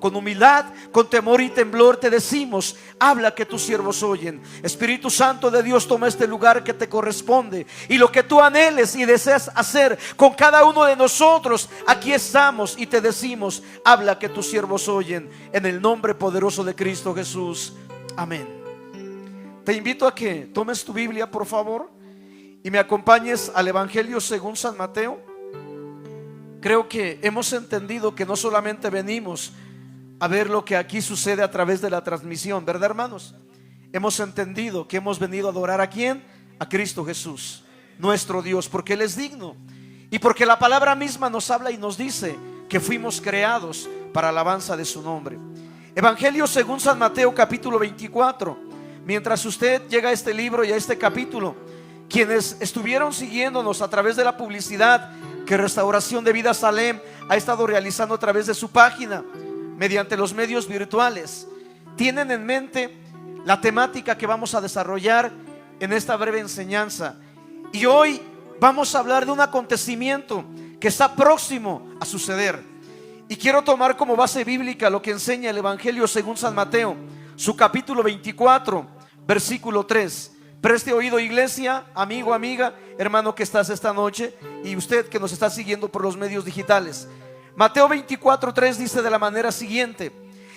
con humildad, con temor y temblor te decimos: habla, que tus siervos oyen. Espíritu Santo de Dios, toma este lugar que te corresponde, y lo que tú anheles y deseas hacer con cada uno de nosotros, aquí estamos y te decimos: habla, que tus siervos oyen, en el nombre poderoso de Cristo Jesús. Amén. Te invito a que tomes tu Biblia, por favor, y me acompañes al Evangelio según San Mateo. Creo que hemos entendido que no solamente venimos a ver lo que aquí sucede a través de la transmisión, ¿verdad, hermanos? Hemos entendido que hemos venido a adorar ¿a quién? A Cristo Jesús, nuestro Dios, porque Él es digno, y porque la palabra misma nos habla y nos dice que fuimos creados para alabanza de su nombre. Evangelio según San Mateo, capítulo 24. Mientras usted llega a este libro y a este capítulo, quienes estuvieron siguiéndonos a través de la publicidad que Restauración de Vida Salem ha estado realizando a través de su página, mediante los medios virtuales, tienen en mente la temática que vamos a desarrollar en esta breve enseñanza. Y hoy vamos a hablar de un acontecimiento que está próximo a suceder. Y quiero tomar como base bíblica lo que enseña el Evangelio según San Mateo, su capítulo 24, versículo 3. Preste oído, iglesia, amigo, amiga, hermano que estás esta noche, y usted que nos está siguiendo por los medios digitales. Mateo 24:3 dice de la manera siguiente: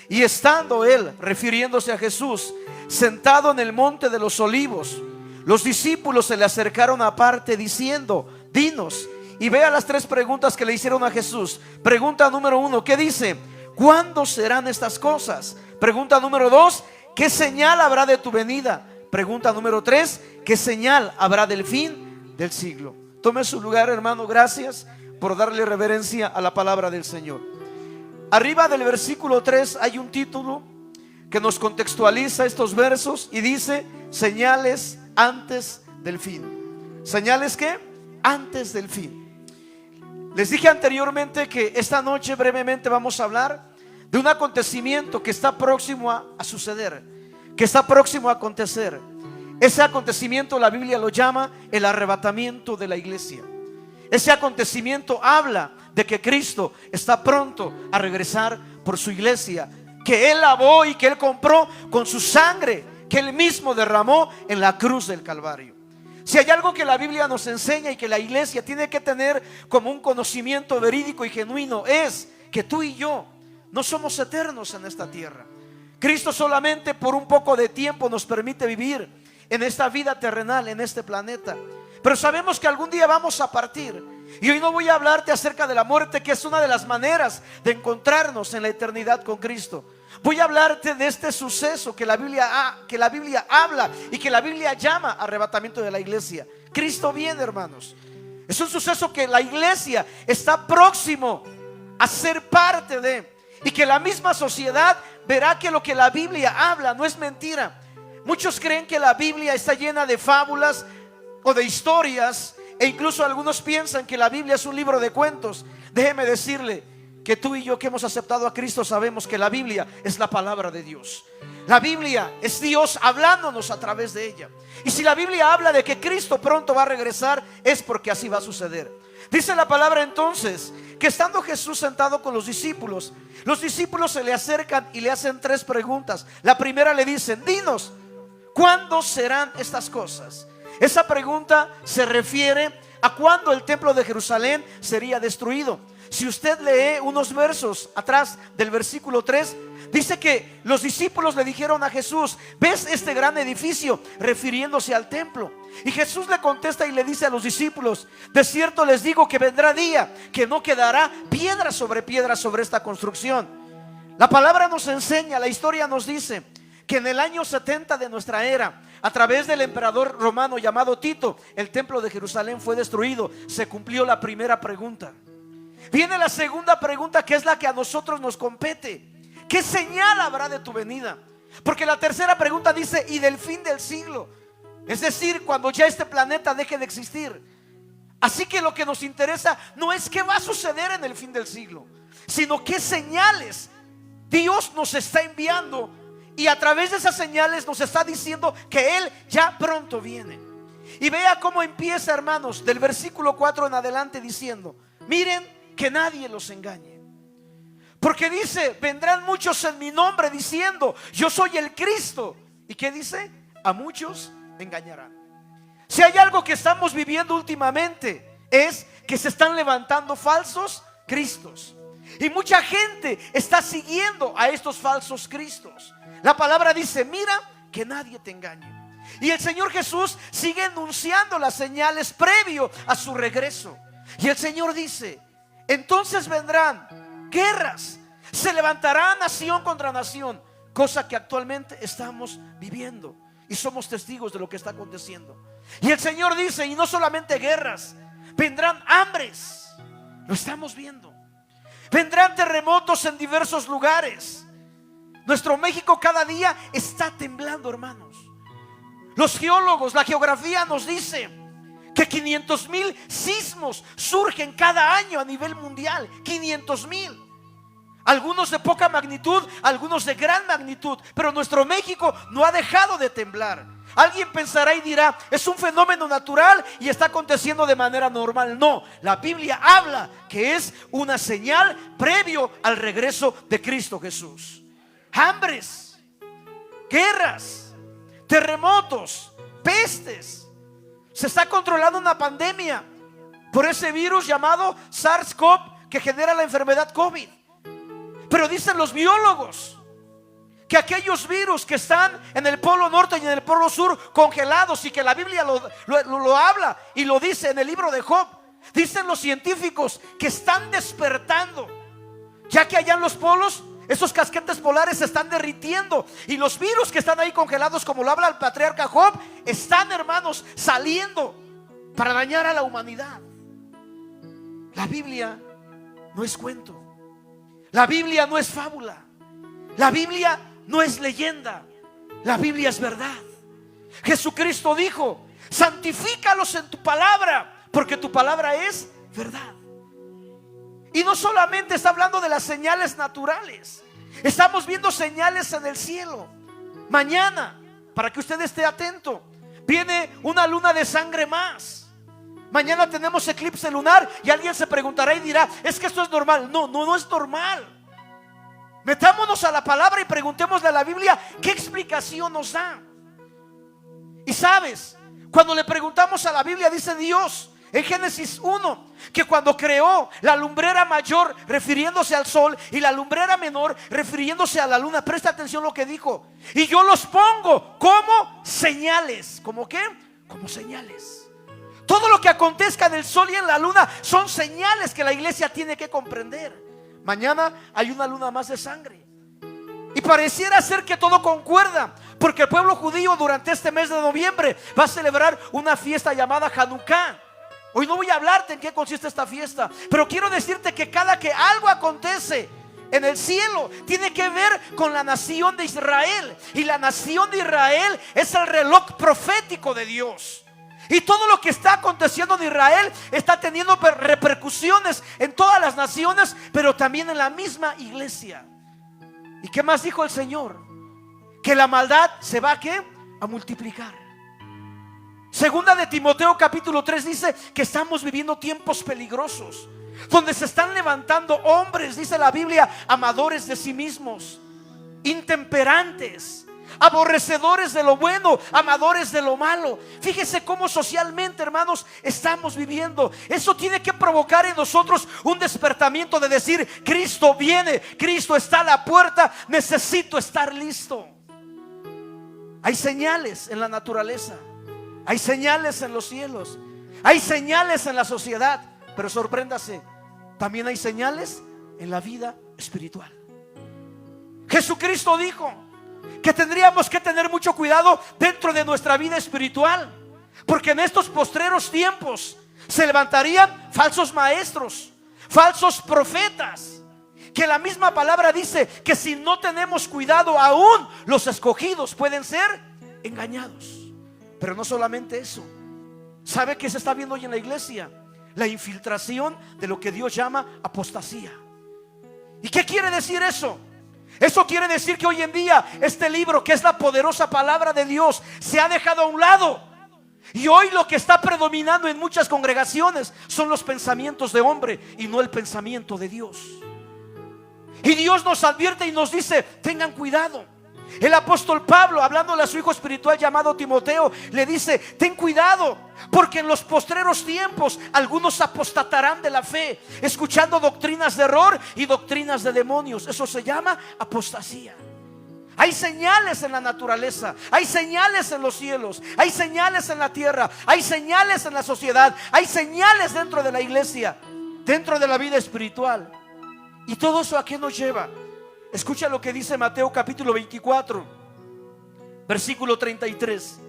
y estando él, refiriéndose a Jesús, sentado en el monte de los olivos, los discípulos se le acercaron aparte diciendo: dinos. Y vea las tres preguntas que le hicieron a Jesús. Pregunta número 1, ¿qué dice? ¿Cuándo serán estas cosas? Pregunta número 2, ¿qué señal habrá de tu venida? Pregunta número 3, ¿qué señal habrá del fin del siglo? Tome su lugar, hermano. Gracias por darle reverencia a la palabra del Señor. Arriba del versículo 3 hay un título que nos contextualiza estos versos y dice: señales antes del fin. ¿Señales qué? Antes del fin. Les dije anteriormente que esta noche brevemente vamos a hablar de un acontecimiento que está próximo a suceder, que está próximo a acontecer. Ese acontecimiento la Biblia lo llama el arrebatamiento de la iglesia. Ese acontecimiento habla de que Cristo está pronto a regresar por su iglesia, que Él lavó y que Él compró con su sangre, que Él mismo derramó en la cruz del Calvario. Si hay algo que la Biblia nos enseña y que la iglesia tiene que tener como un conocimiento verídico y genuino, es que tú y yo no somos eternos en esta tierra. Cristo solamente por un poco de tiempo nos permite vivir en esta vida terrenal, en este planeta, pero sabemos que algún día vamos a partir. Y hoy no voy a hablarte acerca de la muerte, que es una de las maneras de encontrarnos en la eternidad con Cristo. Voy a hablarte de este suceso que la Biblia habla y que la Biblia llama arrebatamiento de la iglesia. Cristo viene, hermanos. Es un suceso que la iglesia está próximo a ser parte de, y que la misma sociedad verá que lo que la Biblia habla no es mentira. Muchos creen que la Biblia está llena de fábulas o de historias, e incluso algunos piensan que la Biblia es un libro de cuentos. Déjeme decirle que tú y yo que hemos aceptado a Cristo sabemos que la Biblia es la palabra de Dios. La Biblia es Dios hablándonos a través de ella. Y si la Biblia habla de que Cristo pronto va a regresar, es porque así va a suceder. Dice la palabra entonces que estando Jesús sentado con los discípulos se le acercan y le hacen tres preguntas. La primera le dicen: dinos, ¿cuándo serán estas cosas? Esa pregunta se refiere a cuándo el templo de Jerusalén sería destruido. Si usted lee unos versos atrás del versículo 3, dice que los discípulos le dijeron a Jesús: ¿ves este gran edificio? Refiriéndose al templo. Y Jesús le contesta y le dice a los discípulos: de cierto les digo que vendrá día que no quedará piedra sobre esta construcción. La palabra nos enseña, la historia nos dice que en el año 70 de nuestra era, a través del emperador romano llamado Tito, el templo de Jerusalén fue destruido. Se cumplió la primera pregunta. Viene la segunda pregunta, que es la que a nosotros nos compete: ¿qué señal habrá de tu venida? Porque la tercera pregunta dice: y del fin del siglo, es decir, cuando ya este planeta deje de existir. Así que lo que nos interesa no es qué va a suceder en el fin del siglo, sino qué señales Dios nos está enviando, y a través de esas señales nos está diciendo que Él ya pronto viene. Y vea cómo empieza, hermanos, del versículo 4 en adelante diciendo: miren que nadie los engañe, Porque dice, vendrán muchos en mi nombre diciendo, yo soy el Cristo. ¿Y qué dice? A muchos engañarán. Si hay algo que estamos viviendo últimamente, es que se están levantando falsos cristos. Y mucha gente está siguiendo a estos falsos cristos. La palabra dice, mira que nadie te engañe. Y el Señor Jesús sigue enunciando las señales previo a su regreso. Y el Señor dice, entonces vendrán guerras, se levantará nación contra nación, cosa que actualmente estamos viviendo y somos testigos de lo que está aconteciendo. Y el Señor dice, y no solamente guerras, vendrán hambres, lo estamos viendo. Vendrán terremotos en diversos lugares. Nuestro México cada día está temblando, hermanos. Los geólogos, la geografía nos dice que 500,000 sismos surgen cada año a nivel mundial. 500,000. Algunos de poca magnitud, algunos de gran magnitud. Pero nuestro México no ha dejado de temblar. Alguien pensará y dirá, es un fenómeno natural y está aconteciendo de manera normal. No, la Biblia habla que es una señal previo al regreso de Cristo Jesús. Hambres, guerras, terremotos, pestes. Se está controlando una pandemia por ese virus llamado SARS-CoV que genera la enfermedad COVID. Pero dicen los biólogos que aquellos virus que están en el polo norte y en el polo sur congelados, y que la Biblia lo habla y lo dice en el libro de Job, dicen los científicos que están despertando, ya que allá en los polos esos casquetes polares se están derritiendo, y los virus que están ahí congelados, como lo habla el patriarca Job, están, hermanos, saliendo para dañar a la humanidad. La Biblia no es cuento, la Biblia no es fábula, la Biblia no es leyenda, la Biblia es verdad. Jesucristo dijo, santifícalos en tu palabra, porque tu palabra es verdad. Y no solamente está hablando de las señales naturales, estamos viendo señales en el cielo. Mañana, para que usted esté atento, viene una luna de sangre más. Mañana tenemos eclipse lunar, y alguien se preguntará y dirá, es que esto es normal. No es normal. Metámonos a la palabra y preguntémosle a la Biblia qué explicación nos da. Y sabes, cuando le preguntamos a la Biblia, dice Dios en Génesis 1 que cuando creó la lumbrera mayor, refiriéndose al sol, y la lumbrera menor, refiriéndose a la luna, presta atención lo que dijo, y yo los pongo como señales. ¿Cómo qué? Como señales. Todo lo que acontezca en el sol y en la luna son señales que la iglesia tiene que comprender. Mañana hay una luna más de sangre, y pareciera ser que todo concuerda, porque el pueblo judío durante este mes de noviembre va a celebrar una fiesta llamada Hanukkah. Hoy no voy a hablarte en qué consiste esta fiesta, pero quiero decirte que cada que algo acontece en el cielo tiene que ver con la nación de Israel, y la nación de Israel es el reloj profético de Dios. Y todo lo que está aconteciendo en Israel está teniendo repercusiones en todas las naciones, pero también en la misma iglesia. ¿Y qué más dijo el Señor? Que la maldad se va a multiplicar. Segunda de Timoteo capítulo 3 dice que estamos viviendo tiempos peligrosos, donde se están levantando hombres, dice la Biblia, amadores de sí mismos, intemperantes, aborrecedores de lo bueno, amadores de lo malo. Fíjese cómo socialmente, hermanos, estamos viviendo. Eso tiene que provocar en nosotros un despertamiento de decir, Cristo viene, Cristo está a la puerta, necesito estar listo. Hay señales en la naturaleza, hay señales en los cielos, hay señales en la sociedad, pero sorpréndase, también hay señales en la vida espiritual. Jesucristo dijo que tendríamos que tener mucho cuidado dentro de nuestra vida espiritual, porque en estos postreros tiempos se levantarían falsos maestros, falsos profetas, que la misma palabra dice que si no tenemos cuidado, aún los escogidos pueden ser engañados. Pero no solamente eso, ¿sabe qué se está viendo hoy en la iglesia? La infiltración de lo que Dios llama apostasía. ¿Y qué quiere decir eso? Eso quiere decir que hoy en día este libro, que es la poderosa palabra de Dios, se ha dejado a un lado. Y hoy lo que está predominando en muchas congregaciones son los pensamientos de hombre y no el pensamiento de Dios. Y Dios nos advierte y nos dice: tengan cuidado. El apóstol Pablo, hablándole a su hijo espiritual llamado Timoteo, le dice: ten cuidado, porque en los postreros tiempos algunos apostatarán de la fe, escuchando doctrinas de error y doctrinas de demonios. Eso se llama apostasía. Hay señales en la naturaleza, hay señales en los cielos, hay señales en la tierra, hay señales en la sociedad, hay señales dentro de la iglesia, dentro de la vida espiritual. ¿Y todo eso a qué nos lleva? Escucha lo que dice Mateo capítulo 24, versículo 33.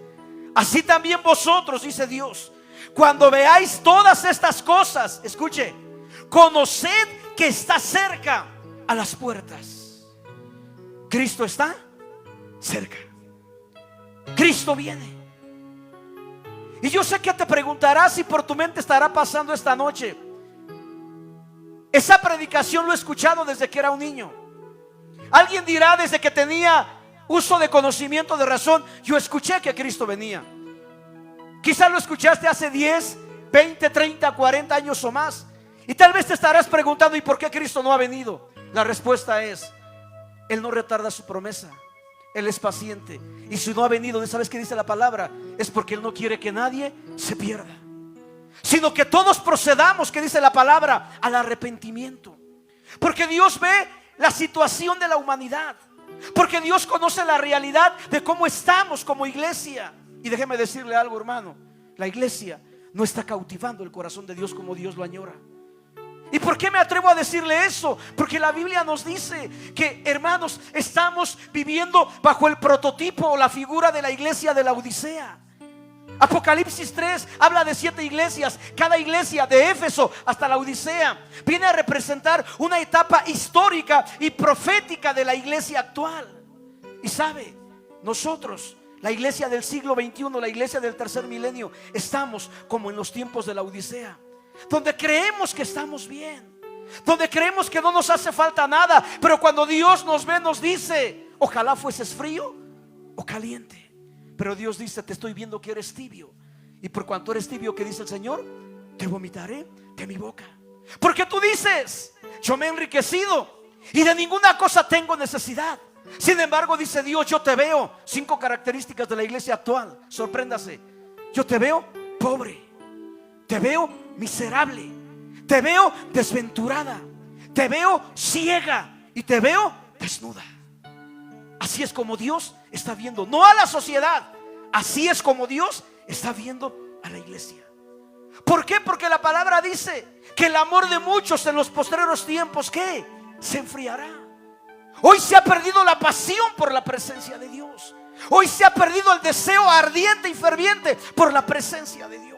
Así también vosotros, dice Dios, cuando veáis todas estas cosas, escuche, conoced que está cerca a las puertas. Cristo está cerca. Cristo viene. Y yo sé que te preguntarás si por tu mente estará pasando esta noche: esa predicación lo he escuchado desde que era un niño. Alguien dirá: desde que tenía uso de conocimiento, de razón, yo escuché que Cristo venía. Quizás lo escuchaste hace 10, 20, 30, 40 años o más. Y tal vez te estarás preguntando: ¿y por qué Cristo no ha venido? La respuesta es: Él no retarda su promesa. Él es paciente. Y si no ha venido, ¿sabes qué dice la palabra? Es porque Él no quiere que nadie se pierda, sino que todos procedamos, que dice la palabra, al arrepentimiento. Porque Dios ve la situación de la humanidad, porque Dios conoce la realidad de cómo estamos como iglesia. Y déjeme decirle algo, hermano: la iglesia no está cautivando el corazón de Dios como Dios lo añora. ¿Y por qué me atrevo a decirle eso? Porque la Biblia nos dice que, hermanos, estamos viviendo bajo el prototipo o la figura de la iglesia de la Odisea. Apocalipsis 3 habla de 7 iglesias. Cada iglesia, de Éfeso hasta la Odisea, viene a representar una etapa histórica y profética de la iglesia actual. Y sabe, nosotros, la iglesia del siglo XXI, la iglesia del tercer milenio, estamos como en los tiempos de la Odisea, donde creemos que estamos bien, donde creemos que no nos hace falta nada. Pero cuando Dios nos ve, nos dice: ojalá fueses frío o caliente. Pero Dios dice: te estoy viendo que eres tibio, y por cuanto eres tibio, ¿qué dice el Señor? Te vomitaré de mi boca. Porque tú dices: yo me he enriquecido y de ninguna cosa tengo necesidad. Sin embargo, dice Dios: yo te veo. 5 características de la iglesia actual. Sorpréndase: yo te veo pobre, te veo miserable, te veo desventurada, te veo ciega y te veo desnuda. Así es como Dios está viendo, no a la sociedad, así es como Dios está viendo a la iglesia. ¿Por qué? Porque la palabra dice que el amor de muchos en los postreros tiempos, ¿qué? Se enfriará. Hoy se ha perdido la pasión por la presencia de Dios. Hoy se ha perdido el deseo ardiente y ferviente por la presencia de Dios.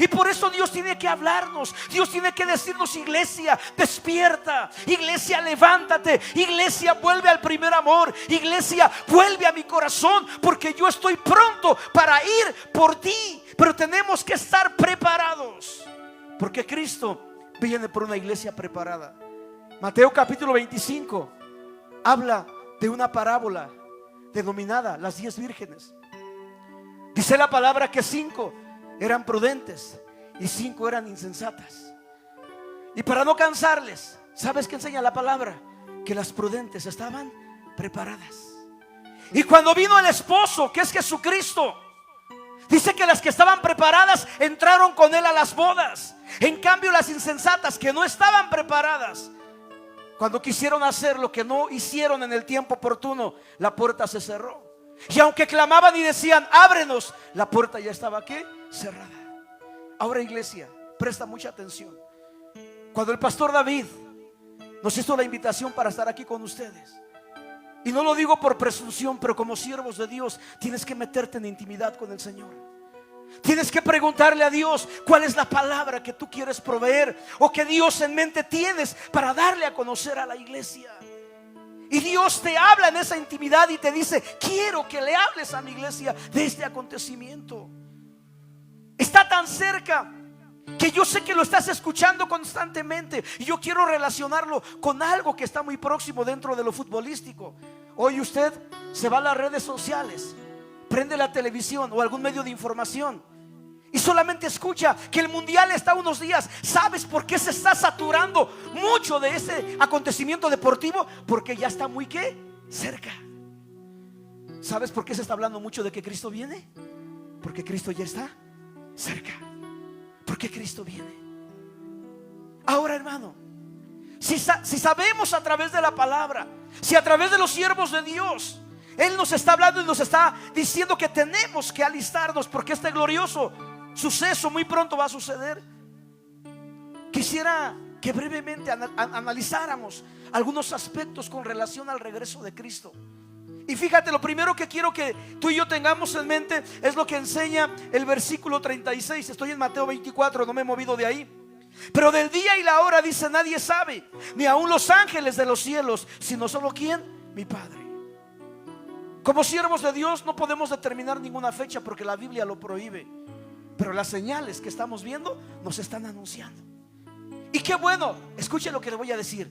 Y por eso Dios tiene que hablarnos. Dios tiene que decirnos: iglesia, despierta. Iglesia, levántate. Iglesia, vuelve al primer amor. Iglesia, vuelve a mi corazón, porque yo estoy pronto para ir por ti. Pero tenemos que estar preparados, porque Cristo viene por una iglesia preparada. Mateo capítulo 25 habla de una parábola denominada las 10 vírgenes. Dice la palabra que 5 eran prudentes y 5 eran insensatas. Y para no cansarles, ¿sabes qué enseña la palabra? Que las prudentes estaban preparadas. Y cuando vino el esposo, que es Jesucristo, dice que las que estaban preparadas entraron con él a las bodas. En cambio, las insensatas, que no estaban preparadas, cuando quisieron hacer lo que no hicieron en el tiempo oportuno, la puerta se cerró. Y aunque clamaban y decían: ábrenos, la puerta ya estaba, ¿qué? Cerrada. Ahora, iglesia, presta mucha atención. Cuando el pastor David nos hizo la invitación para estar aquí con ustedes, y no lo digo por presunción, pero como siervos de Dios, tienes que meterte en intimidad con el Señor. Tienes que preguntarle a Dios cuál es la palabra que tú quieres proveer, o que Dios en mente tienes para darle a conocer a la iglesia. Y Dios te habla en esa intimidad y te dice: quiero que le hables a mi iglesia de este acontecimiento. Está tan cerca que yo sé que lo estás escuchando constantemente, y yo quiero relacionarlo con algo que está muy próximo dentro de lo futbolístico. Hoy usted se va a las redes sociales, prende la televisión o algún medio de información, Y solamente escucha que el mundial está a unos días. ¿Sabes por qué se está saturando mucho de ese acontecimiento deportivo? Porque ya está muy ¿qué? Cerca. ¿Sabes por qué se está hablando mucho de que Cristo viene? Porque Cristo ya está cerca. Porque Cristo viene. Ahora, hermano, si sabemos a través de la palabra, si a través de los siervos de Dios Él nos está hablando y nos está diciendo que tenemos que alistarnos, porque este glorioso suceso muy pronto va a suceder, quisiera que brevemente analizáramos algunos aspectos con relación al regreso de Cristo. Y fíjate, lo primero que quiero que tú y yo tengamos en mente es lo que enseña el versículo 36. Estoy en Mateo 24, no me he movido de ahí. Pero del día y la hora, dice, nadie sabe, ni aun los ángeles de los cielos, sino solo ¿quién? Mi Padre. Como siervos de Dios no podemos determinar ninguna fecha porque la Biblia lo prohíbe, pero las señales que estamos viendo nos están anunciando. Y qué bueno, escuche lo que le voy a decir.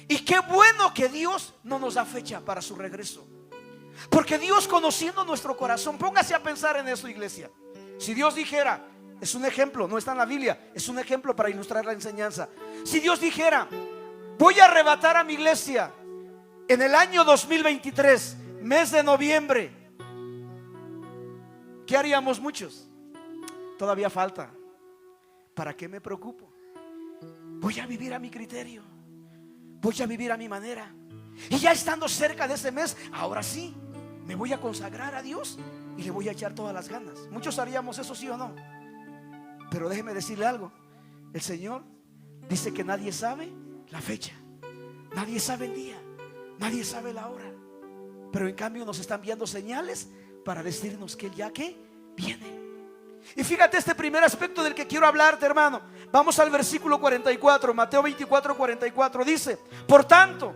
Y qué bueno que Dios no nos da fecha para su regreso, porque Dios, conociendo nuestro corazón, póngase a pensar en eso, iglesia. Si Dios dijera, es un ejemplo, no está en la Biblia, es un ejemplo para ilustrar la enseñanza. Si Dios dijera, voy a arrebatar a mi iglesia en el año 2023, mes de noviembre, ¿qué haríamos muchos? Todavía falta. ¿Para qué me preocupo? Voy a vivir a mi criterio, voy a vivir a mi manera. Y ya estando cerca de ese mes, ahora sí, me voy a consagrar a Dios y le voy a echar todas las ganas. Muchos haríamos eso, sí o no. Pero déjeme decirle algo. El Señor dice que nadie sabe la fecha, nadie sabe el día, nadie sabe la hora, pero en cambio nos están enviando señales para decirnos que Él ya que viene. Y fíjate este primer aspecto del que quiero hablarte, hermano. Vamos al versículo 44, Mateo 24, 44. Dice, por tanto,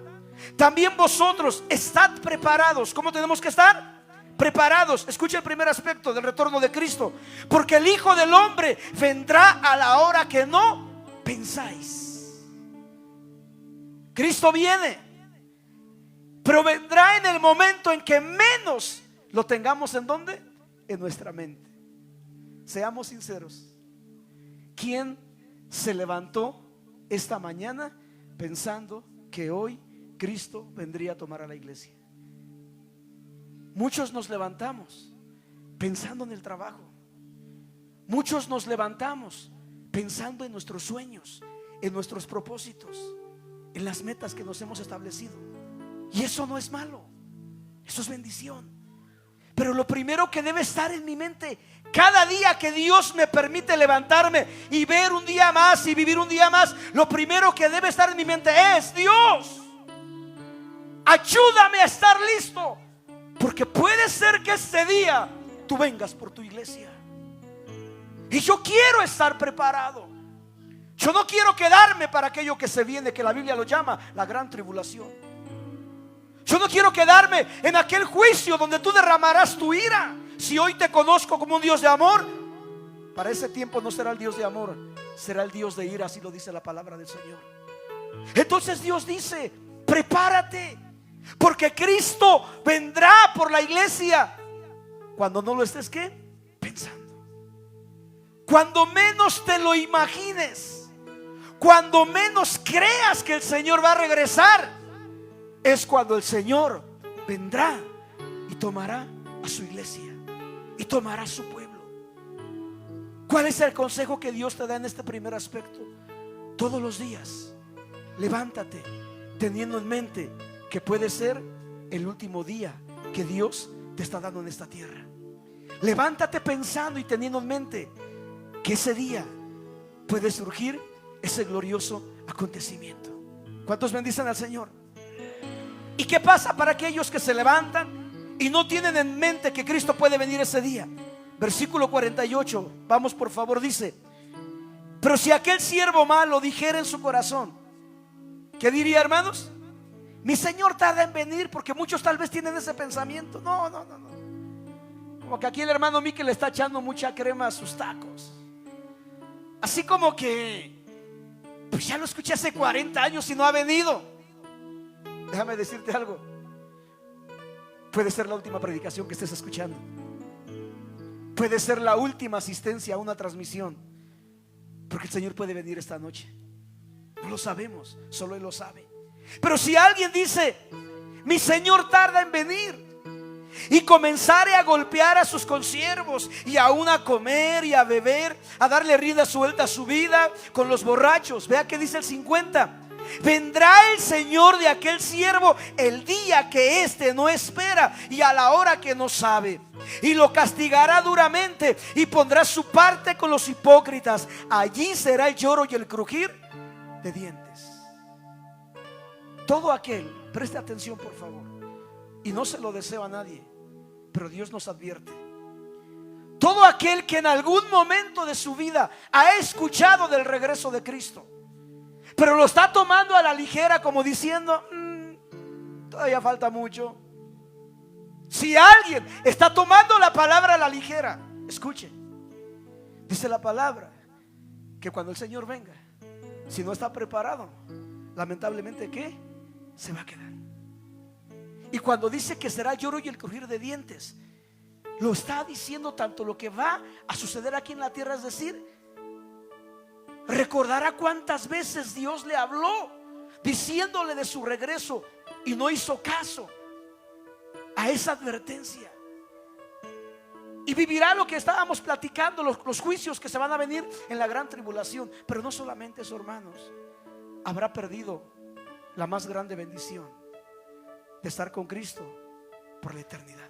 también vosotros estad preparados. ¿Cómo tenemos que estar? Preparados. Escucha el primer aspecto del retorno de Cristo. Porque el Hijo del Hombre vendrá a la hora que no pensáis. Cristo viene, pero vendrá en el momento en que menos lo tengamos. ¿En dónde? En nuestra mente. Seamos sinceros. ¿Quién se levantó esta mañana pensando que hoy Cristo vendría a tomar a la iglesia? Muchos nos levantamos pensando en el trabajo. Muchos nos levantamos pensando en nuestros sueños, en nuestros propósitos, en las metas que nos hemos establecido. Y eso no es malo, eso es bendición. Pero lo primero que debe estar en mi mente cada día que Dios me permite levantarme y ver un día más y vivir un día más, lo primero que debe estar en mi mente es: Dios, ayúdame a estar listo, porque puede ser que este día tú vengas por tu iglesia. Y yo quiero estar preparado. Yo no quiero quedarme para aquello que se viene, que la Biblia lo llama la gran tribulación. Yo no quiero quedarme en aquel juicio donde tú derramarás tu ira. Si hoy te conozco como un Dios de amor, para ese tiempo no será el Dios de amor, será el Dios de ira, así lo dice la palabra del Señor. Entonces Dios dice: prepárate, porque Cristo vendrá por la iglesia cuando no lo estés ¿qué? Pensando. Cuando menos te lo imagines, cuando menos creas que el Señor va a regresar, es cuando el Señor vendrá y tomará a su iglesia y tomará a su pueblo. ¿Cuál es el consejo que Dios te da en este primer aspecto? Todos los días levántate teniendo en mente que puede ser el último día que Dios te está dando en esta tierra. Levántate pensando y teniendo en mente que ese día puede surgir ese glorioso acontecimiento. ¿Cuántos bendicen al Señor? ¿Y qué pasa para aquellos que se levantan y no tienen en mente que Cristo puede venir ese día? Versículo 48, vamos por favor, dice: pero si aquel siervo malo dijera en su corazón, ¿qué diría, hermanos? Mi Señor tarda en venir, porque muchos tal vez tienen ese pensamiento. No. Como que aquí el hermano Miquel le está echando mucha crema a sus tacos. Así como que, pues ya lo escuché hace 40 años y no ha venido. Déjame decirte algo. Puede ser la última predicación que estés escuchando, Puede ser la última asistencia a una transmisión, porque el Señor puede venir esta noche. No lo sabemos, solo Él lo sabe. Pero si alguien dice: mi Señor tarda en venir, y comenzare a golpear a sus consiervos, y aún a comer y a beber, a darle rienda suelta a su vida con los borrachos. Vea que dice el 50: vendrá el Señor de aquel siervo el día que éste no espera y a la hora que no sabe, y lo castigará duramente y pondrá su parte con los hipócritas. Allí será el lloro y el crujir de dientes. Todo aquel, preste atención por favor, y no se lo deseo a nadie, pero Dios nos advierte: todo aquel que en algún momento de su vida ha escuchado del regreso de Cristo, pero lo está tomando a la ligera, como diciendo: todavía falta mucho. Si alguien está tomando la palabra a la ligera, escuche, dice la palabra que cuando el Señor venga, si no está preparado, lamentablemente, ¿qué? Se va a quedar. Y cuando dice que será el lloro y el crujir de dientes, lo está diciendo tanto lo que va a suceder aquí en la tierra, es decir, recordará cuántas veces Dios le habló diciéndole de su regreso y no hizo caso a esa advertencia. Y vivirá lo que estábamos platicando, los juicios que se van a venir en la gran tribulación. Pero no solamente eso, hermanos, habrá perdido la más grande bendición de estar con Cristo por la eternidad.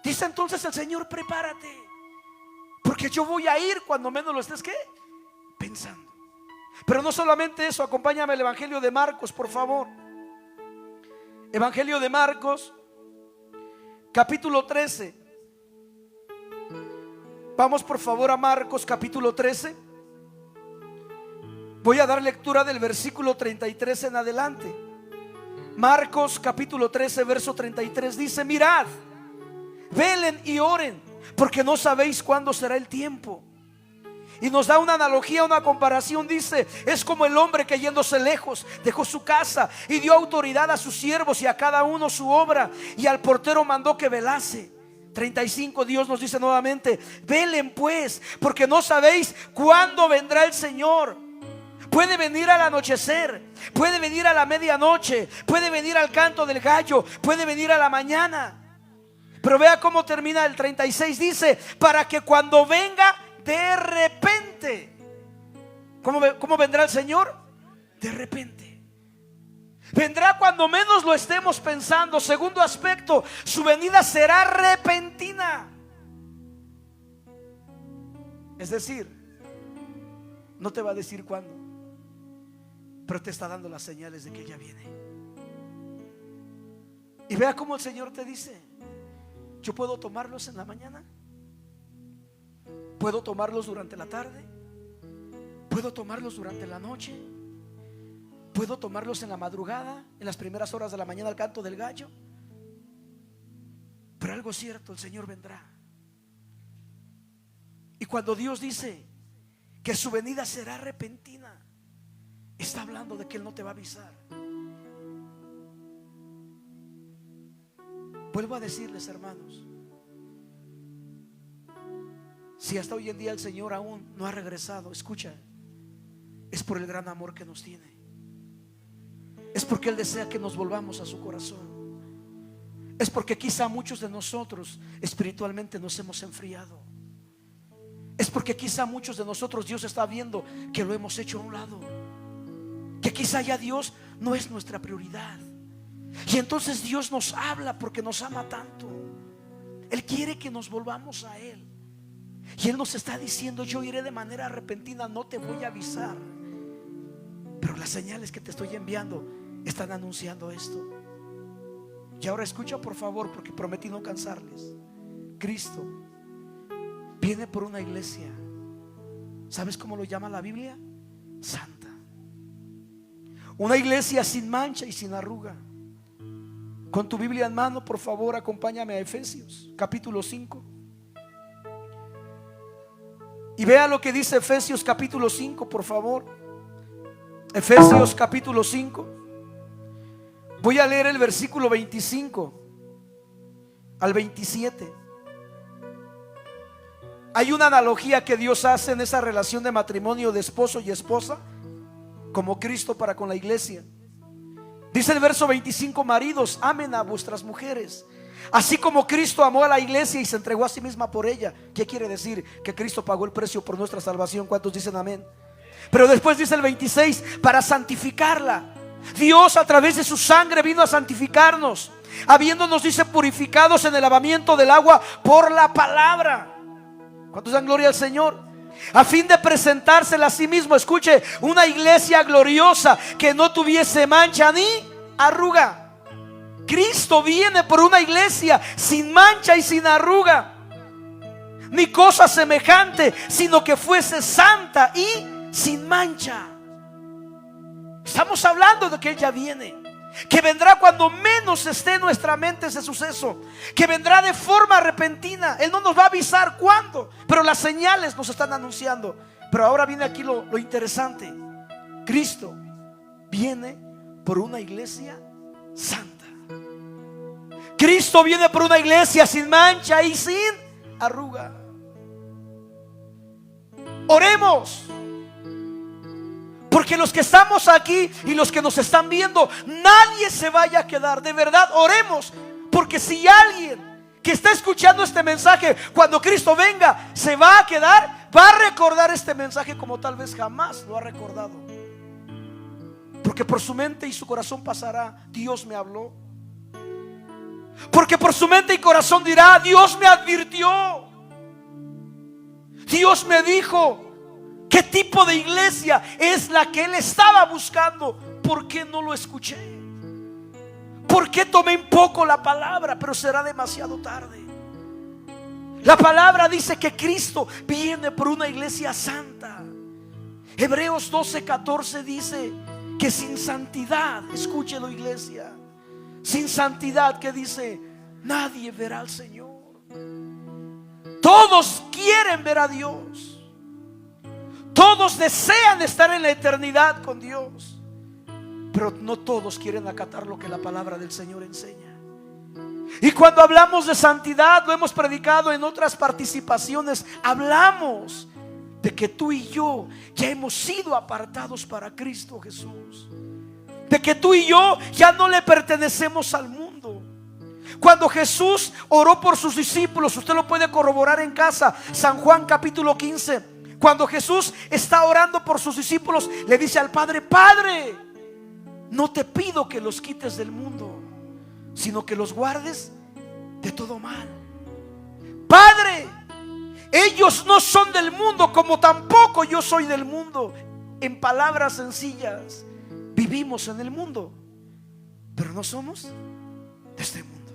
Dice entonces el Señor: prepárate, porque yo voy a ir cuando menos lo estés, ¿qué? Pensando. Pero no solamente eso, acompáñame al Evangelio de Marcos, por favor. Evangelio de Marcos, capítulo 13. Vamos por favor a Marcos capítulo 13. Voy a dar lectura del versículo 33 en adelante. Marcos capítulo 13 verso 33 dice: mirad, velen y oren, porque no sabéis cuándo será el tiempo. Y nos da una analogía, una comparación. Dice: es como el hombre que yéndose lejos dejó su casa y dio autoridad a sus siervos y a cada uno su obra, y al portero mandó que velase. 35, Dios nos dice nuevamente: velen pues, porque no sabéis cuándo vendrá el Señor. Puede venir al anochecer, puede venir a la medianoche, puede venir al canto del gallo, puede venir a la mañana. Pero vea cómo termina el 36. Dice: para que cuando venga de repente. ¿Cómo vendrá el Señor? De repente. Vendrá cuando menos lo estemos pensando. Segundo aspecto: su venida será repentina. Es decir, no te va a decir cuándo, pero te está dando las señales de que ya viene. Y vea cómo el Señor te dice: yo puedo tomarlos en la mañana, puedo tomarlos durante la tarde, puedo tomarlos durante la noche, puedo tomarlos en la madrugada, en las primeras horas de la mañana al canto del gallo. Pero algo cierto: el Señor vendrá. Y cuando Dios dice que su venida será repentina, está hablando de que Él no te va a avisar. Vuelvo a decirles, hermanos, si hasta hoy en día el Señor aún no ha regresado, escucha, es por el gran amor que nos tiene. Es porque Él desea que nos volvamos a su corazón. Es porque quizá muchos de nosotros espiritualmente nos hemos enfriado. Es porque quizá muchos de nosotros Dios está viendo que lo hemos hecho a un lado, que quizá ya Dios no es nuestra prioridad. Y entonces Dios nos habla porque nos ama tanto. Él quiere que nos volvamos a Él. Y Él nos está diciendo: yo iré de manera repentina, no te voy a avisar. Pero las señales que te estoy enviando están anunciando esto. Y ahora escucha por favor, porque prometí no cansarles. Cristo viene por una iglesia, ¿sabes cómo lo llama la Biblia? Santa. Una iglesia sin mancha y sin arruga. Con tu Biblia en mano, por favor, acompáñame a Efesios capítulo 5. Y vea lo que dice Efesios capítulo 5, por favor. Efesios capítulo 5. Voy a leer el versículo 25 al 27. Hay una analogía que Dios hace en esa relación de matrimonio de esposo y esposa, como Cristo para con la iglesia. Dice el verso 25: maridos, amen a vuestras mujeres, así como Cristo amó a la iglesia y se entregó a sí misma por ella. ¿Qué quiere decir? Que Cristo pagó el precio por nuestra salvación. ¿Cuántos dicen amén? Pero después dice el 26: para santificarla. Dios a través de su sangre vino a santificarnos, habiéndonos, dice, purificados en el lavamiento del agua por la palabra. ¿Cuántos dan gloria al Señor? A fin de presentársela a sí mismo, escuche, una iglesia gloriosa, que no tuviese mancha ni arruga. Cristo viene por una iglesia sin mancha y sin arruga, ni cosa semejante, sino que fuese santa y sin mancha. Estamos hablando de que Él ya viene, que vendrá cuando menos esté en nuestra mente ese suceso, que vendrá de forma repentina. Él no nos va a avisar cuándo, pero las señales nos están anunciando. Pero ahora viene aquí lo interesante: Cristo viene por una iglesia santa. Cristo viene por una iglesia sin mancha y sin arruga. Oremos, porque los que estamos aquí y los que nos están viendo, nadie se vaya a quedar. De verdad, oremos, porque si alguien que está escuchando este mensaje, cuando Cristo venga, se va a quedar, va a recordar este mensaje como tal vez jamás lo ha recordado, porque por su mente y su corazón pasará: Dios me habló. Porque por su mente y corazón dirá: Dios me advirtió, Dios me dijo. ¿Qué tipo de iglesia es la que él estaba buscando? ¿Por qué no lo escuché? ¿Por qué tomé en poco la palabra? Pero será demasiado tarde. La palabra dice que Cristo viene por una iglesia santa. Hebreos 12:14 dice que sin santidad, escúchelo, iglesia, sin santidad, que dice, nadie verá al Señor. Todos quieren ver a Dios, todos desean estar en la eternidad con Dios, pero no todos quieren acatar lo que la palabra del Señor enseña. Y cuando hablamos de santidad, lo hemos predicado en otras participaciones, hablamos de que tú y yo ya hemos sido apartados para Cristo Jesús, de que tú y yo ya no le pertenecemos al mundo. Cuando Jesús oró por sus discípulos, usted lo puede corroborar en casa, San Juan capítulo 15. Cuando Jesús está orando por sus discípulos, le dice al Padre: Padre, no te pido que los quites del mundo, sino que los guardes de todo mal. Padre, ellos no son del mundo, como tampoco yo soy del mundo. En palabras sencillas, vivimos en el mundo, pero no somos de este mundo.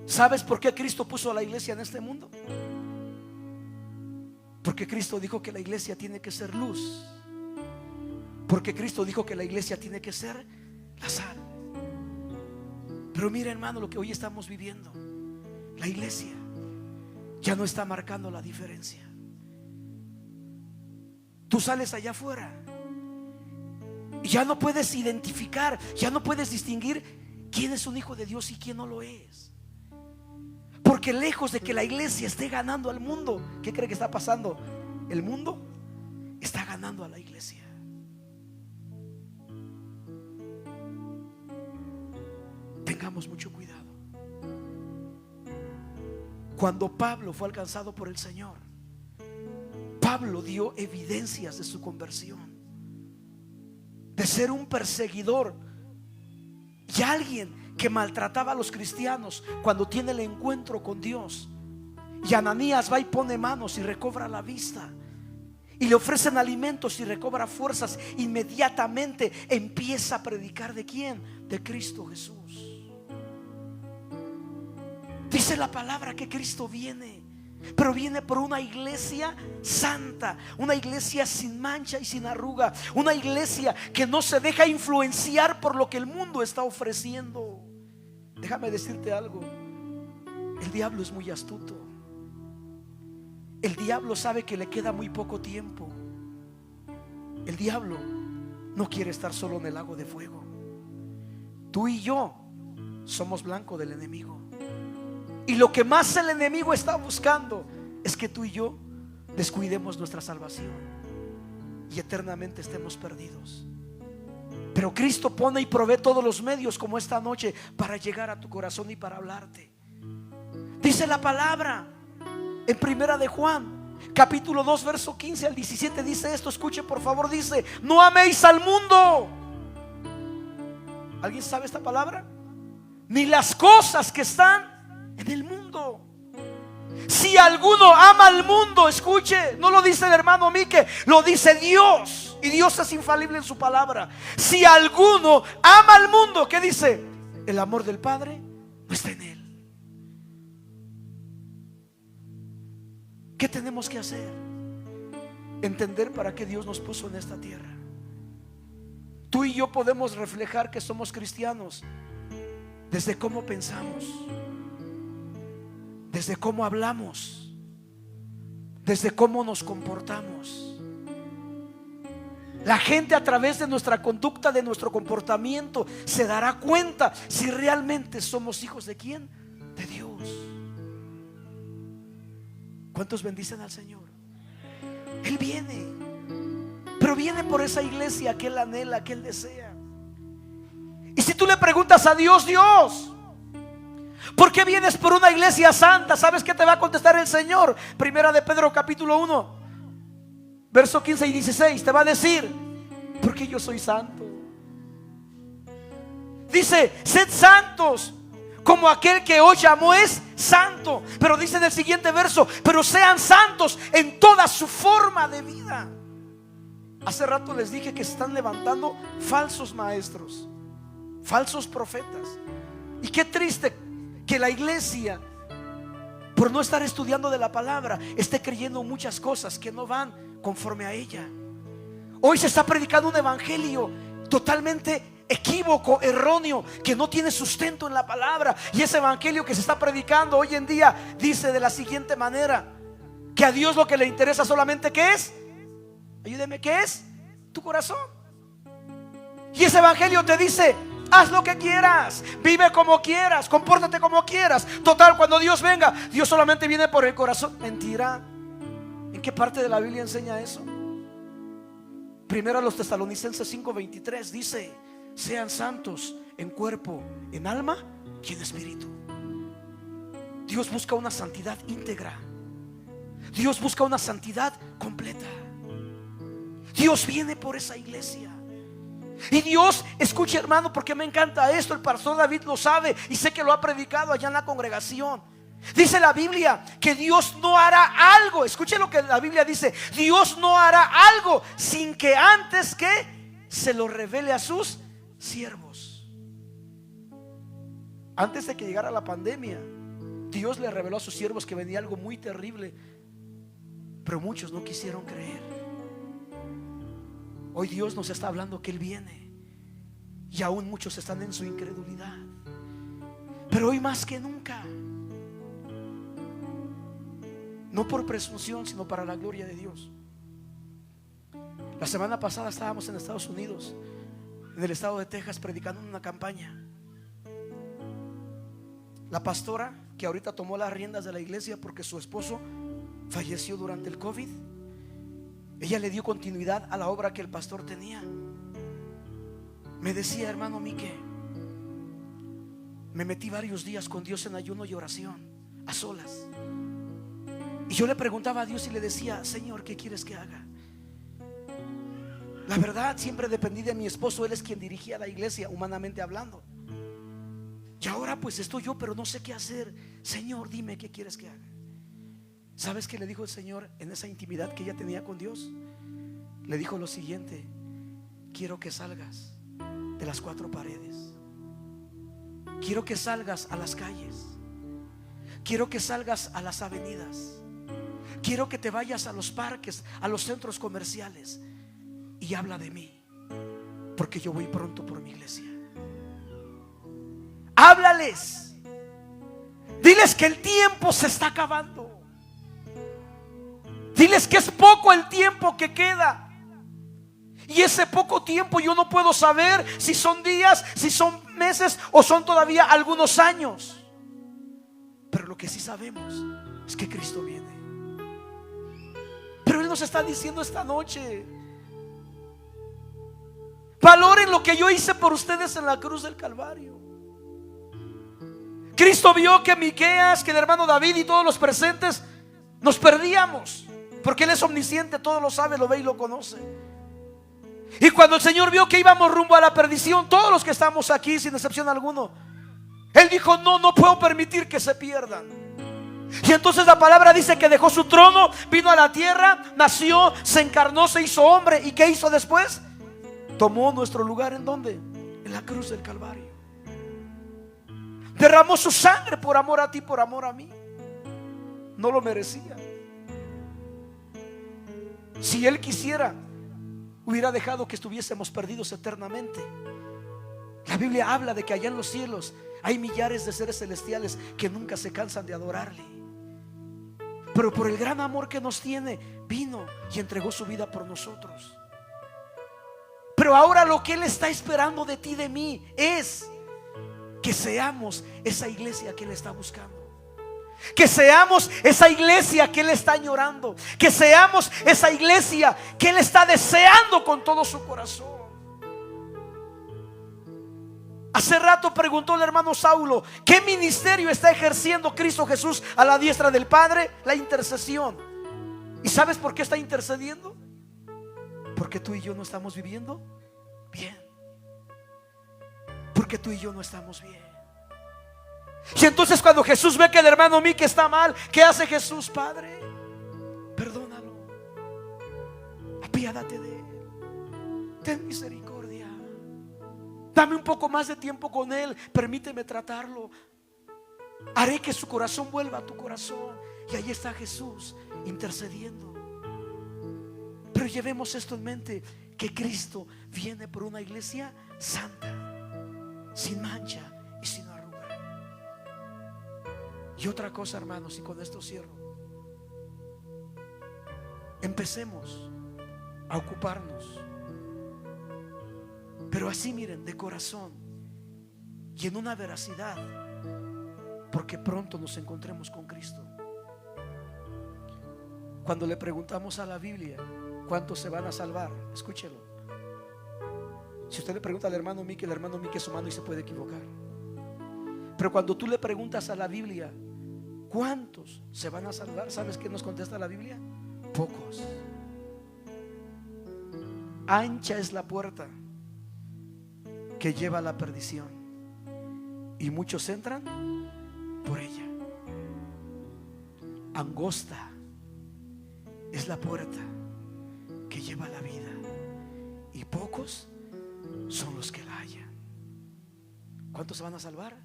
¿Sabes por qué Cristo puso a la iglesia en este mundo? Porque Cristo dijo que la iglesia tiene que ser luz. Porque Cristo dijo que la iglesia tiene que ser la sal. Pero mira, hermano, lo que hoy estamos viviendo, la iglesia ya no está marcando la diferencia. Tú sales allá afuera y ya no puedes identificar, ya no puedes distinguir quién es un hijo de Dios y quién no lo es. Porque lejos de que la iglesia esté ganando al mundo, ¿qué cree que está pasando? El mundo está ganando a la iglesia. Tengamos mucho cuidado. Cuando Pablo fue alcanzado por el Señor, Pablo dio evidencias de su conversión, de ser un perseguidor y alguien que maltrataba a los cristianos. Cuando tiene el encuentro con Dios, y Ananías va y pone manos y recobra la vista, y le ofrecen alimentos y recobra fuerzas, inmediatamente empieza a predicar ¿de quién? De Cristo Jesús. Dice la palabra que Cristo viene, pero viene por una iglesia santa, una iglesia sin mancha y sin arruga, una iglesia que no se deja influenciar por lo que el mundo está ofreciendo. Déjame decirte algo: el diablo es muy astuto. El diablo sabe que le queda muy poco tiempo. El diablo no quiere estar solo en el lago de fuego. Tú y yo somos blanco del enemigo. Y lo que más el enemigo está buscando es que tú y yo descuidemos nuestra salvación y eternamente estemos perdidos. Pero Cristo pone y provee todos los medios, como esta noche, para llegar a tu corazón y para hablarte. Dice la palabra en Primera de Juan, capítulo 2, verso 15 al 17, dice esto. Escuche por favor, dice: no améis al mundo. ¿Alguien sabe esta palabra? Ni las cosas que están en el mundo. Si alguno ama al mundo, escuche, no lo dice el hermano Mique, lo dice Dios. Y Dios es infalible en su palabra. Si alguno ama al mundo, ¿qué dice? El amor del Padre no está en él. ¿Qué tenemos que hacer? Entender para qué Dios nos puso en esta tierra. Tú y yo podemos reflejar que somos cristianos desde cómo pensamos, desde cómo hablamos, desde cómo nos comportamos. La gente, a través de nuestra conducta, de nuestro comportamiento, se dará cuenta si realmente somos hijos de quién, de Dios. ¿Cuántos bendicen al Señor? Él viene, pero viene por esa iglesia que Él anhela, que Él desea. Y si tú le preguntas a Dios: Dios, ¿por qué vienes por una iglesia santa? ¿Sabes qué te va a contestar el Señor? Primera de Pedro capítulo 1, verso 15 y 16, te va a decir: porque yo soy santo. Dice: sed santos como aquel que os llamó es santo. Pero dice en el siguiente verso: pero sean santos en toda su forma de vida. Hace rato les dije que se están levantando falsos maestros, falsos profetas. Y qué triste que la iglesia, por no estar estudiando de la palabra, esté creyendo muchas cosas que no van conforme a ella. Hoy se está predicando un evangelio totalmente equívoco, erróneo, que no tiene sustento en la palabra. Y ese evangelio que se está predicando hoy en día dice de la siguiente manera: que a Dios lo que le interesa solamente, ¿qué es? Ayúdeme, ¿qué es? Tu corazón. Y ese evangelio te dice: haz lo que quieras, vive como quieras, compórtate como quieras. Total, cuando Dios venga, Dios solamente viene por el corazón. Mentira. ¿En qué parte de la Biblia enseña eso? Primero a los Tesalonicenses 5:23 dice: sean santos en cuerpo, en alma y en espíritu. Dios busca una santidad íntegra. Dios busca una santidad completa. Dios viene por esa iglesia. Y Dios, escuche hermano, porque me encanta esto. El pastor David lo sabe y sé que lo ha predicado allá en la congregación. Dice la Biblia que Dios no hará algo. Escuche lo que la Biblia dice: Dios no hará algo sin que antes que se lo revele a sus siervos. Antes de que llegara la pandemia, Dios le reveló a sus siervos que venía algo muy terrible, pero muchos no quisieron creer. Hoy Dios nos está hablando que Él viene, y aún muchos están en su incredulidad. Pero hoy más que nunca, no por presunción, sino para la gloria de Dios. La semana pasada estábamos en Estados Unidos, en el estado de Texas, predicando en una campaña. La pastora, que ahorita tomó las riendas de la iglesia porque su esposo falleció durante el COVID, ella le dio continuidad a la obra que el pastor tenía. Me decía: hermano Mique, me metí varios días con Dios en ayuno y oración, a solas. Y yo le preguntaba a Dios y le decía: Señor, ¿qué quieres que haga? La verdad, siempre dependí de mi esposo. Él es quien dirigía la iglesia, humanamente hablando. Y ahora pues estoy yo, pero no sé qué hacer. Señor, dime qué quieres que haga. ¿Sabes qué le dijo el Señor en esa intimidad que ella tenía con Dios? Le dijo lo siguiente: quiero que salgas de las cuatro paredes. Quiero que salgas a las calles. Quiero que salgas a las avenidas. Quiero que te vayas a los parques, a los centros comerciales, y habla de mí, porque yo voy pronto por mi iglesia. Háblales. Diles que el tiempo se está acabando. Diles que es poco el tiempo que queda. Y ese poco tiempo yo no puedo saber si son días, si son meses o son todavía algunos años. Pero lo que sí sabemos es que Cristo viene. Pero Él nos está diciendo esta noche: valoren lo que yo hice por ustedes en la cruz del Calvario. Cristo vio que Miqueas, que el hermano David y todos los presentes nos perdíamos, porque Él es omnisciente, todo lo sabe, lo ve y lo conoce. Y cuando el Señor vio que íbamos rumbo a la perdición, todos los que estamos aquí, sin excepción alguno, Él dijo: no puedo permitir que se pierdan. Y entonces la palabra dice que dejó su trono, vino a la tierra, nació, se encarnó, se hizo hombre. ¿Y qué hizo después? Tomó nuestro lugar. ¿En dónde? En la cruz del Calvario. Derramó su sangre por amor a ti, por amor a mí. No lo merecía. Si Él quisiera, hubiera dejado que estuviésemos perdidos eternamente. La Biblia habla de que allá en los cielos hay millares de seres celestiales que nunca se cansan de adorarle. Pero por el gran amor que nos tiene, vino y entregó su vida por nosotros. Pero ahora lo que Él está esperando de ti y de mí es que seamos esa iglesia que Él está buscando. Que seamos esa iglesia que Él está añorando. Que seamos esa iglesia que Él está deseando con todo su corazón. Hace rato preguntó el hermano Saulo: ¿qué ministerio está ejerciendo Cristo Jesús a la diestra del Padre? La intercesión. ¿Y sabes por qué está intercediendo? Porque tú y yo no estamos viviendo bien. Porque tú y yo no estamos bien. Y entonces cuando Jesús ve que el hermano Mike está mal, ¿qué hace Jesús? Padre, perdónalo, apiádate de él, ten misericordia, dame un poco más de tiempo con él, permíteme tratarlo, haré que su corazón vuelva a tu corazón. Y ahí está Jesús intercediendo. Pero llevemos esto en mente, que Cristo viene por una iglesia santa, sin mancha y sin arruga. Y otra cosa, hermanos, y con esto cierro: empecemos a ocuparnos, pero así, miren, de corazón y en una veracidad, porque pronto nos encontremos con Cristo. Cuando le preguntamos a la Biblia cuántos se van a salvar, escúchelo. Si usted le pregunta al hermano Mike, el hermano Mike es humano y se puede equivocar. Pero cuando tú le preguntas a la Biblia cuántos se van a salvar, ¿sabes qué nos contesta la Biblia? Pocos. Ancha es la puerta que lleva a la perdición, y muchos entran por ella. Angosta es la puerta que lleva a la vida, y pocos son los que la hallan. ¿Cuántos se van a salvar?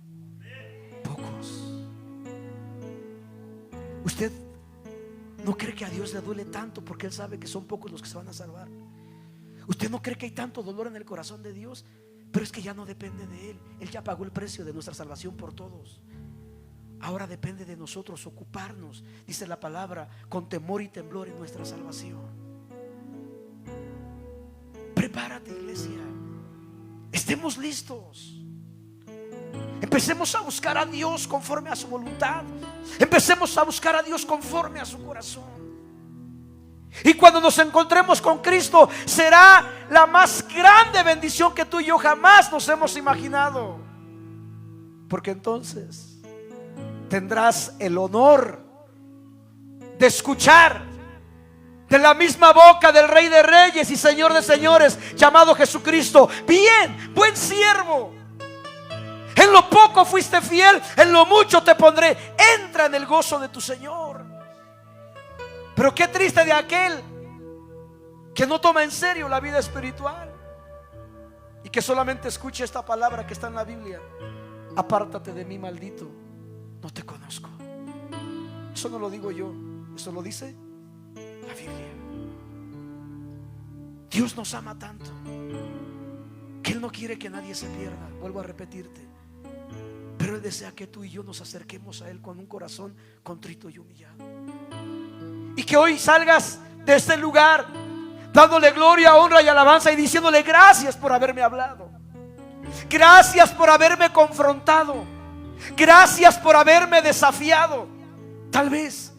Pocos. ¿Usted no cree que a Dios le duele tanto porque Él sabe que son pocos los que se van a salvar? ¿Usted no cree que hay tanto dolor en el corazón de Dios? Pero es que ya no depende de Él. Él ya pagó el precio de nuestra salvación por todos. Ahora depende de nosotros ocuparnos, dice la palabra, con temor y temblor en nuestra salvación. Prepárate, iglesia. Estemos listos. Empecemos a buscar a Dios conforme a su voluntad. Empecemos a buscar a Dios conforme a su corazón. Y cuando nos encontremos con Cristo, será la más grande bendición que tú y yo jamás nos hemos imaginado. Porque entonces tendrás el honor de escuchar de la misma boca del Rey de Reyes y Señor de Señores, llamado Jesucristo: bien, buen siervo, en lo poco fuiste fiel, en lo mucho te pondré, entra en el gozo de tu Señor. Pero qué triste de aquel que no toma en serio la vida espiritual y que solamente escucha esta palabra que está en la Biblia: apártate de mí, maldito, no te conozco. Eso no lo digo yo, eso lo dice la Biblia. Dios nos ama tanto que Él no quiere que nadie se pierda. Vuelvo a repetirte, pero Él desea que tú y yo nos acerquemos a Él con un corazón contrito y humillado. Y que hoy salgas de este lugar dándole gloria, honra y alabanza y diciéndole: gracias por haberme hablado, gracias por haberme confrontado, Gracias por haberme desafiado. Tal vez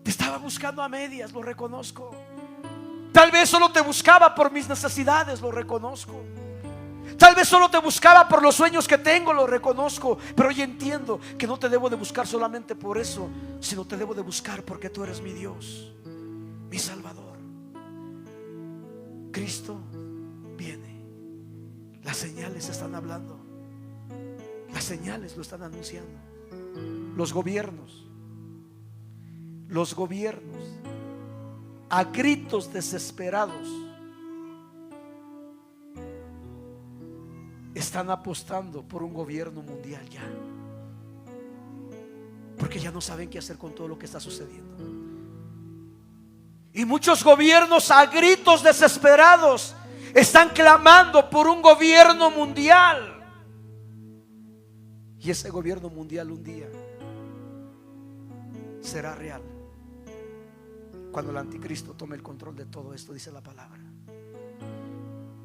te estaba buscando a medias, lo reconozco. Tal vez solo te buscaba por mis necesidades, lo reconozco. Tal vez solo te buscaba por los sueños que tengo, lo reconozco. Pero hoy entiendo que no te debo de buscar solamente por eso, sino te debo de buscar porque tú eres mi Dios, mi Salvador. Cristo viene. Las señales están hablando. Las señales lo están anunciando. Los gobiernos a gritos desesperados están apostando por un gobierno mundial ya, porque ya no saben qué hacer con todo lo que está sucediendo. Y muchos gobiernos a gritos desesperados están clamando por un gobierno mundial. Y ese gobierno mundial un día será real, cuando el anticristo tome el control de todo esto, dice la palabra.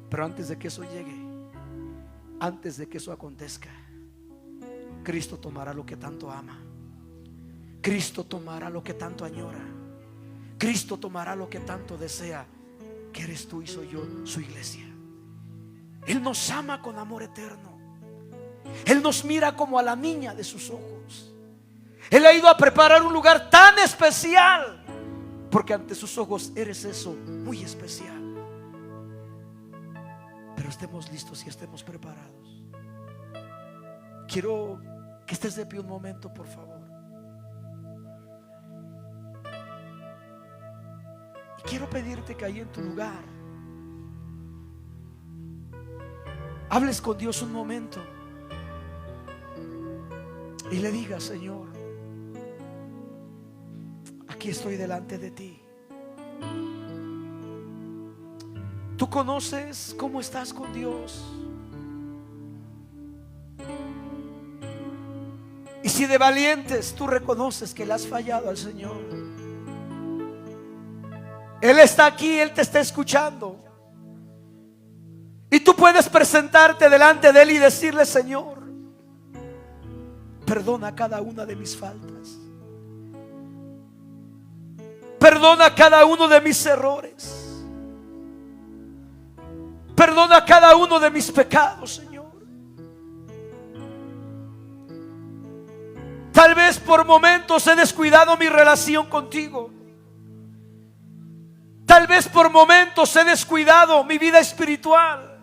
Pero antes de que eso llegue, antes de que eso acontezca, Cristo tomará lo que tanto ama. Cristo tomará lo que tanto añora. Cristo tomará lo que tanto desea, que eres tú y soy yo, su iglesia. Él nos ama con amor eterno. Él nos mira como a la niña de sus ojos. Él ha ido a preparar un lugar tan especial, porque ante sus ojos eres eso, muy especial. Pero estemos listos y estemos preparados. Quiero que estés de pie un momento, por favor. Y quiero pedirte que ahí en tu lugar hables con Dios un momento y le digas: Señor, aquí estoy delante de ti. Tú conoces cómo estás con Dios. Y si de valientes tú reconoces que le has fallado al Señor, Él está aquí, Él te está escuchando. Y tú puedes presentarte delante de Él y decirle: Señor, perdona cada una de mis faltas. Perdona cada uno de mis errores. Perdona cada uno de mis pecados, Señor. Tal vez por momentos he descuidado mi relación contigo. Tal vez por momentos he descuidado mi vida espiritual.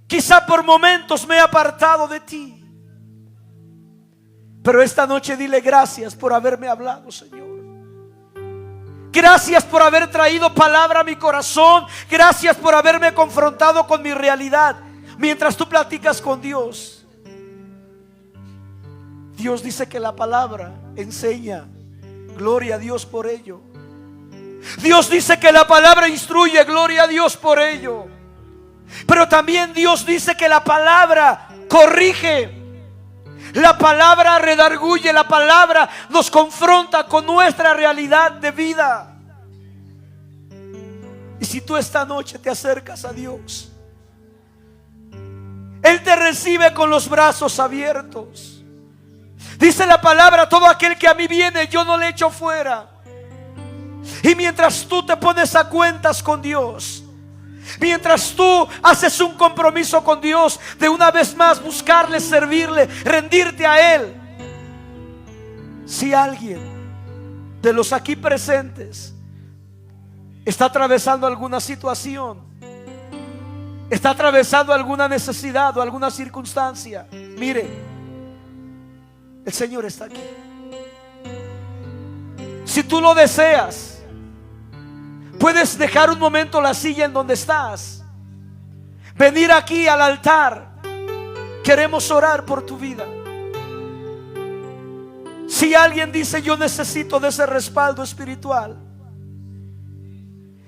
Quizá por momentos me he apartado de ti. Pero esta noche dile gracias por haberme hablado, Señor. Gracias por haber traído palabra a mi corazón. Gracias por haberme confrontado con mi realidad. Mientras tú platicas con Dios, Dios dice que la palabra enseña. Gloria a Dios por ello. Dios dice que la palabra instruye. Gloria a Dios por ello. Pero también Dios dice que la palabra corrige. La palabra redarguye, la palabra nos confronta con nuestra realidad de vida. Y si tú esta noche te acercas a Dios, Él te recibe con los brazos abiertos. Dice la palabra: todo aquel que a mí viene, yo no le echo fuera. Y mientras tú te pones a cuentas con Dios, mientras tú haces un compromiso con Dios de una vez más buscarle, servirle, rendirte a Él, si alguien de los aquí presentes está atravesando alguna situación, está atravesando alguna necesidad o alguna circunstancia, mire, el Señor está aquí. Si tú lo deseas, puedes dejar un momento la silla en donde estás, venir aquí al altar. Queremos orar por tu vida. Si alguien dice: yo necesito de ese respaldo espiritual.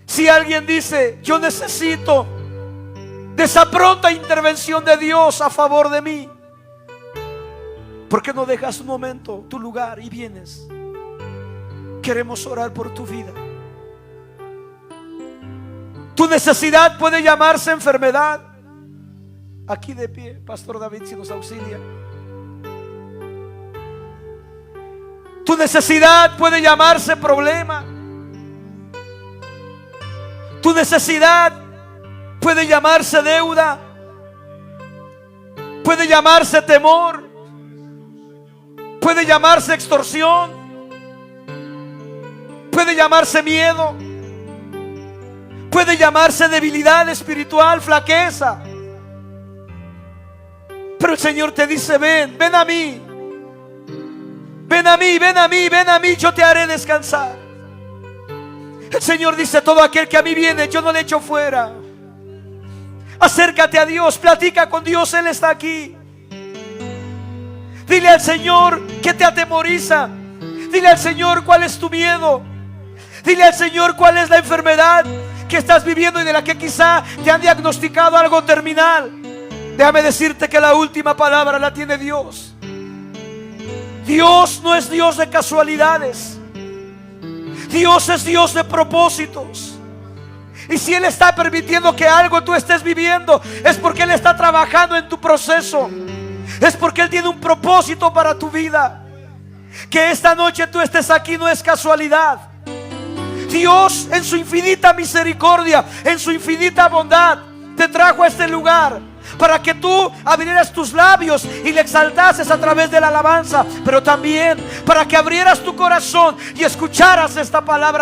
Si alguien dice: yo necesito de esa pronta intervención de Dios a favor de mí, ¿por qué no dejas un momento tu lugar y vienes? Queremos orar por tu vida. Tu necesidad puede llamarse enfermedad. Aquí de pie, Pastor David, si nos auxilia. necesidad puede llamarse problema. Tu necesidad puede llamarse deuda. Puede llamarse temor. Puede llamarse extorsión. Puede llamarse miedo. Puede llamarse debilidad espiritual, flaqueza. Pero el Señor te dice: ven, ven a mí. Ven a mí, ven a mí, ven a mí, yo te haré descansar. El Señor dice: todo aquel que a mí viene, yo no le echo fuera. Acércate a Dios, platica con Dios, Él está aquí. Dile al Señor qué te atemoriza. Dile al Señor cuál es tu miedo. Dile al Señor cuál es la enfermedad que estás viviendo y de la que quizá te han diagnosticado algo terminal. Déjame decirte que la última palabra la tiene Dios. Dios no es Dios de casualidades. Dios es Dios de propósitos. Y si Él está permitiendo que algo tú estés viviendo, es porque Él está trabajando en tu proceso. Es porque Él tiene un propósito para tu vida. Que esta noche tú estés aquí no es casualidad. Dios, en su infinita misericordia, en su infinita bondad, te trajo a este lugar para que tú abrieras tus labios y le exaltases a través de la alabanza, pero también para que abrieras tu corazón y escucharas esta palabra